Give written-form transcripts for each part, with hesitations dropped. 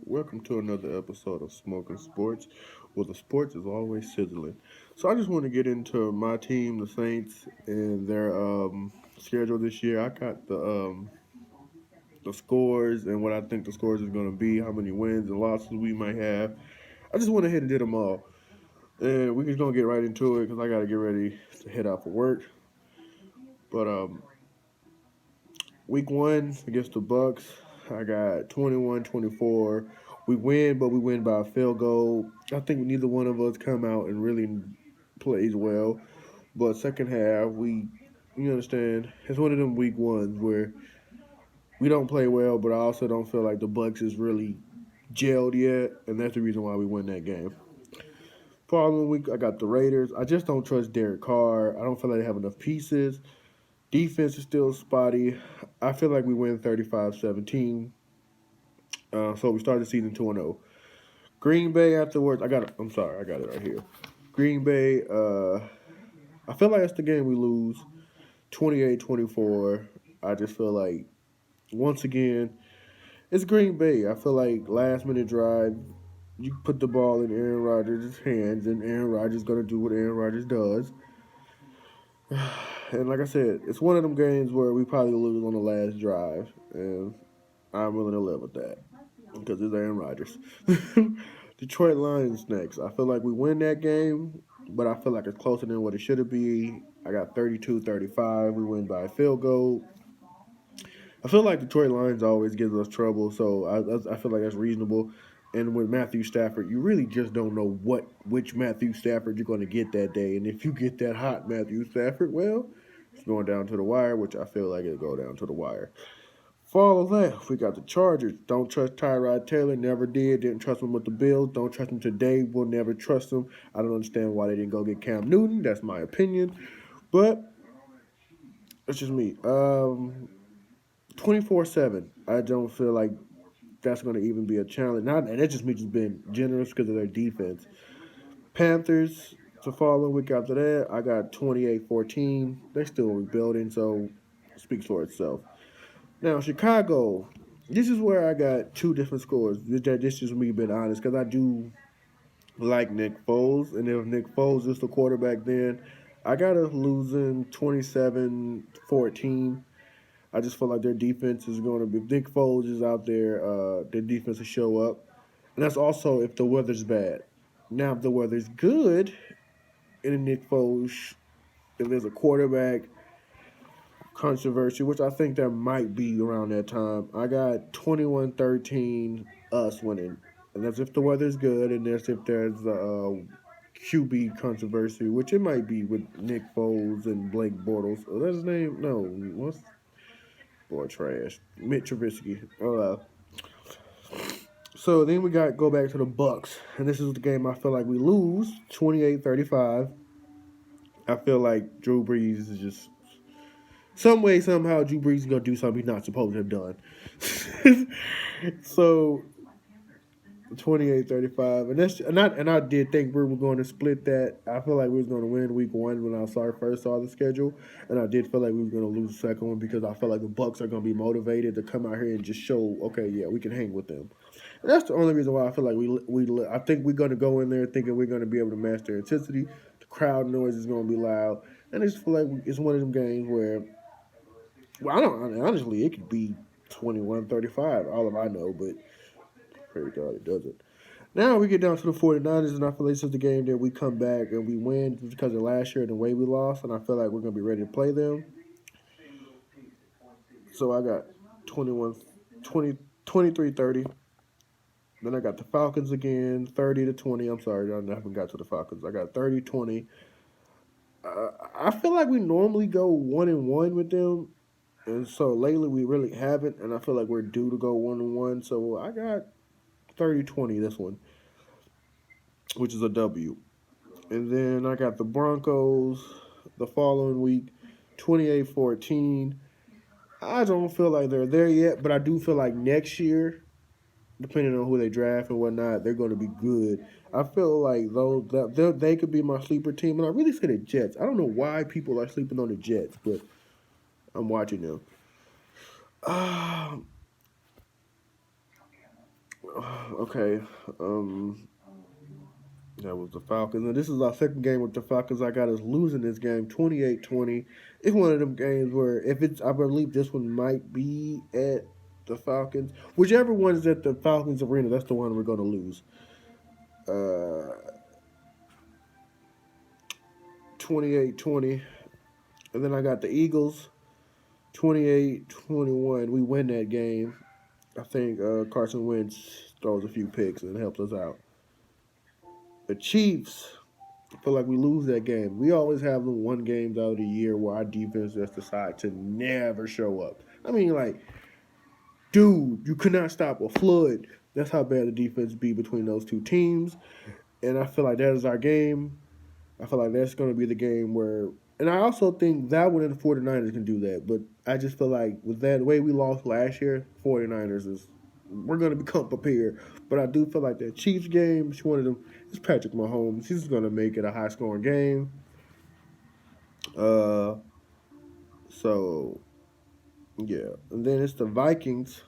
Welcome to another episode of Smokin Sports, where the sports is always sizzling. So I just want to get into my team, the Saints, and their schedule this year. I got the scores and what I think the scores is going to be, how many wins and losses we might have. I just went ahead and did them all, and we're just gonna get right into it because I got to get ready to head out for work. But week one against the Bucks, I got 21-24. We win, but we win by a field goal. I think neither one of us come out and really plays well. But second half, you understand, it's one of them week ones where we don't play well, but I also don't feel like the Bucks is really gelled yet, and that's the reason why we win that game. Following week, I got the Raiders. I just don't trust Derek Carr. I don't feel like they have enough pieces. Defense is still spotty. I feel like we win 35-17. So we started the season 2-0. Green Bay afterwards, I'm sorry, I got it right here. Green Bay, I feel like that's the game we lose 28-24. I just feel like, once again, it's Green Bay. I feel like last minute drive, you put the ball in Aaron Rodgers' hands, and Aaron Rodgers is going to do what Aaron Rodgers does. And like I said, it's one of them games where we probably lose on the last drive, and I'm willing to live with that because it's Aaron Rodgers. Detroit Lions next. I feel like we win that game, but I feel like it's closer than what it should have been. I got 32-35. We win by a field goal. I feel like Detroit Lions always gives us trouble, so I feel like that's reasonable. And with Matthew Stafford, you really just don't know which Matthew Stafford you're going to get that day. And if you get that hot Matthew Stafford, well, it's going down to the wire, which I feel like it'll go down to the wire. Follow that. We got the Chargers. Don't trust Tyrod Taylor. Never did. Didn't trust him with the Bills. Don't trust him today. Will never trust him. I don't understand why they didn't go get Cam Newton. That's my opinion. But it's just me. 24-7. I don't feel like that's going to even be a challenge. And that's just me just being generous because of their defense. Panthers to follow week after that. I got 28-14. They're still rebuilding, so it speaks for itself. Now, Chicago, this is where I got two different scores. This is me being honest, because I do like Nick Foles, and if Nick Foles is the quarterback, then I got us losing 27-14. I just feel like their defense is going to be. If Nick Foles is out there, their defense will show up. And that's also if the weather's bad. Now, if the weather's good, and Nick Foles, if there's a quarterback controversy, which I think there might be around that time. I got 21-13 us winning. And that's if the weather's good, and that's if there's a QB controversy, which it might be with Nick Foles and Blake Bortles. Oh, that's his name? No, what's boy trash? Mitch Trubisky. So then we got go back to the Bucks, and this is the game I feel like we lose 28-35. I feel like Drew Brees is just some way, somehow, Drew Brees is gonna do something he's not supposed to have done. So 28-35, and I did think we were going to split that. I feel like we was going to win week one when I first saw the schedule, and I did feel like we was going to lose the second one because I felt like the Bucks are going to be motivated to come out here and just show, okay, yeah, we can hang with them. And that's the only reason why I feel like I think we're going to go in there thinking we're going to be able to match their intensity. The crowd noise is going to be loud, and I just feel like it's one of them games where, well, I don't honestly, it could be 21-35, all of I know, but pray God it doesn't. Now we get down to the 49ers, and I feel like this is the game that we come back and we win because of last year and the way we lost, and I feel like we're going to be ready to play them. So I got 23-30. Then I got the Falcons again, 30-20. I'm sorry, I haven't got to the Falcons. I got 30-20. I feel like we normally go 1-1 with them, and so lately we really haven't, and I feel like we're due to go 1-1. So I got 30-20 this one, which is a W. And then I got the Broncos the following week, 28-14. I don't feel like they're there yet, but I do feel like next year, depending on who they draft and whatnot, they're going to be good. I feel like they could be my sleeper team, and I really say the Jets. I don't know why people are sleeping on the Jets, but I'm watching them. Okay. That was the Falcons. And this is our second game with the Falcons. I got us losing this game 28-20. It's one of them games where if it's I believe this one might be at the Falcons. Whichever one is at the Falcons arena, that's the one we're gonna lose. 28-20. And then I got the Eagles 28-21. We win that game. I think Carson Wentz throws a few picks and helps us out. The Chiefs, I feel like we lose that game. We always have the one games out of the year where our defense just decide to never show up. I mean, like, dude, you could not stop a flood. That's how bad the defense be between those two teams. And I feel like that is our game. I feel like that's going to be the game where, and I also think that one and the 49ers can do that. But I just feel like with that the way we lost last year, 49ers is, we're going to become prepared. But I do feel like that Chiefs game, it's one of them, it's Patrick Mahomes. He's going to make it a high scoring game. Uh, so, yeah. And then it's the Vikings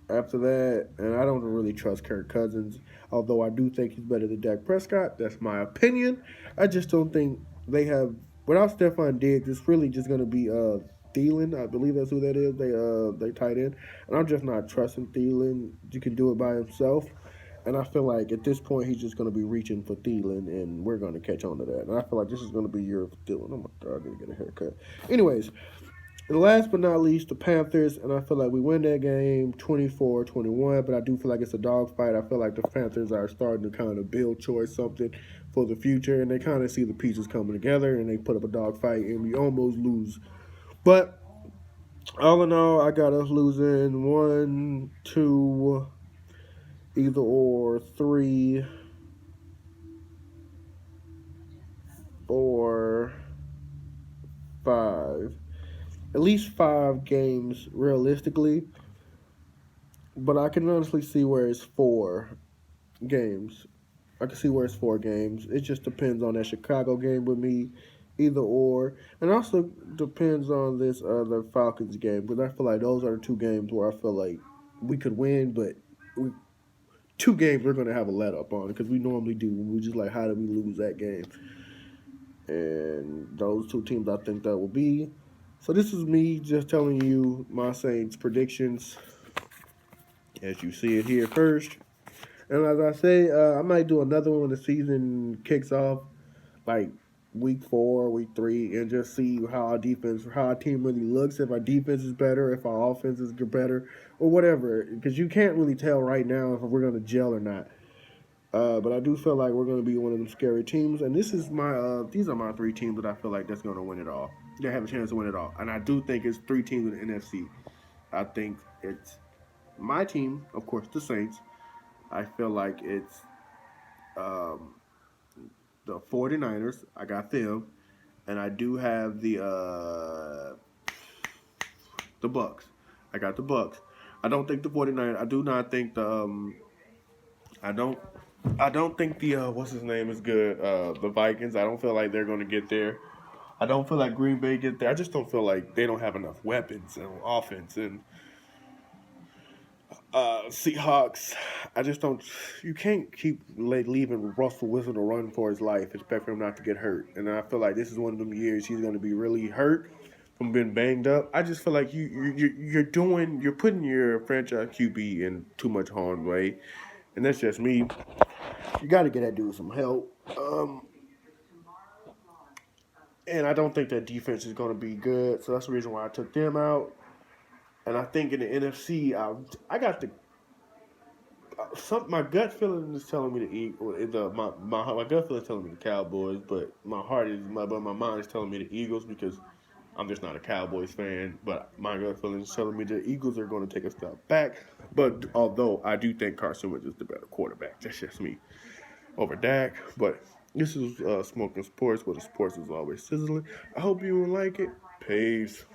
after that, and I don't really trust Kirk Cousins, although I do think he's better than Dak Prescott. That's my opinion. I just don't think they have, without Stephon Diggs, it's really just going to be Thielen. I believe that's who that is. They tight end, and I'm just not trusting Thielen. You can do it by himself, and I feel like at this point he's just going to be reaching for Thielen, and we're going to catch on to that. And I feel like this is going to be year for Thielen. Oh my God, I need to get a haircut. Anyways, and last but not least, the Panthers, and I feel like we win that game 24-21, but I do feel like it's a dogfight. I feel like the Panthers are starting to kind of build choice something for the future, and they kind of see the pieces coming together, and they put up a dogfight, and we almost lose. But all in all, I got us losing 1, 2, either or, 3, 4, 5. At least 5 games realistically, but I can honestly see where it's 4 games. I can see where it's 4 games. It just depends on that Chicago game with me, either or, and also depends on this other Falcons game because I feel like those are the 2 games where I feel like we could win, but we, 2 games we're gonna have a let up on because we normally do. We just like how did we lose that game, and those 2 teams I think that will be. So this is me just telling you my Saints predictions as you see it here first. And as I say, I might do another one when the season kicks off, like week 4, week 3, and just see how our defense, how our team really looks. If our defense is better, if our offense is better, or whatever. Because you can't really tell right now if we're going to gel or not. But I do feel like we're going to be one of them scary teams. And this is my, these are my 3 teams that I feel like that's going to win it all. They have a chance to win it all. And I do think it's 3 teams in the NFC. I think it's my team, of course, the Saints. I feel like it's the 49ers. I got them. And I do have the Bucks. I got the Bucks. I don't think the 49ers. I do not think the I don't think the what's his name is good. The Vikings. I don't feel like they're going to get there. I don't feel like Green Bay get there. I just don't feel like they don't have enough weapons and offense and Seahawks. I just don't. You can't keep leaving Russell Wilson to run for his life, expect for him not to get hurt. And I feel like this is one of them years he's going to be really hurt from being banged up. I just feel like you're putting your franchise QB in too much harm's way, and that's just me. You got to get that dude some help. And I don't think that defense is going to be good, so that's the reason why I took them out. And I think in the NFC, I got the my gut feeling is telling me to eat. My gut feeling is telling me the Cowboys, but my mind is telling me the Eagles because I'm just not a Cowboys fan. But my gut feeling is telling me the Eagles are going to take a step back. But although I do think Carson Wentz is the better quarterback, that's just me over Dak. But this is Smokin' Sports, where the sports is always sizzling. I hope you will like it. Peace.